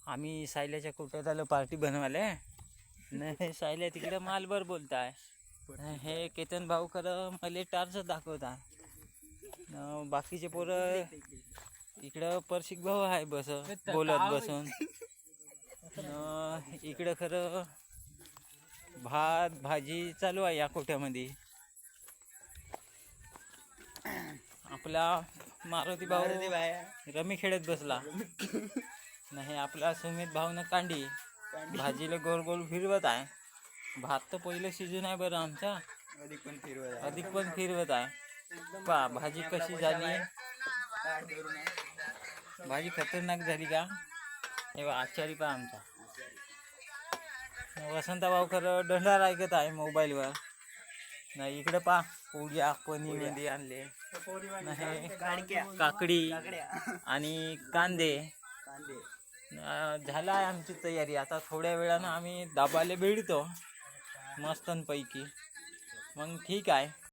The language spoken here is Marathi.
आम्ही सायल्याच्या कोट्यात आलो पार्टी बनवायला. नाही सायल्या तिकडे मालभर बोलताय. हे केतन भाऊ खरं मला टार्च दाखवता. बाकीचे पोरं इकडं परशिक भाऊ आहे बस बोलत बसून. इकडं खरं भात भाजी चालू आहे या कोट्यामध्ये. आपला मारुती भाऊ रमी खेळत बसला. नाही आपला सुमित भाऊनं कांडी भाजीला गोल गोल फिरवत आहे. भात तर पहिलं शिजून आहे बरं आमचा. अधिक पण फिरवत आहे. पा भाजी कशी झाली. भाजी खतरनाक झाली का. हे आचारी पा आमचा वसंत भाऊ खरं दंडार ऐकत आहे मोबाईलवर. नाही इकडे पा पोळ्या पनीर मध्ये आणले. नाही काकडी आणि कांदे. झाला आहे आमची तयारी. आता थोड्या वेळानं आम्ही दाबाले भेटतो मस्तनपैकी. मग ठीक आहे.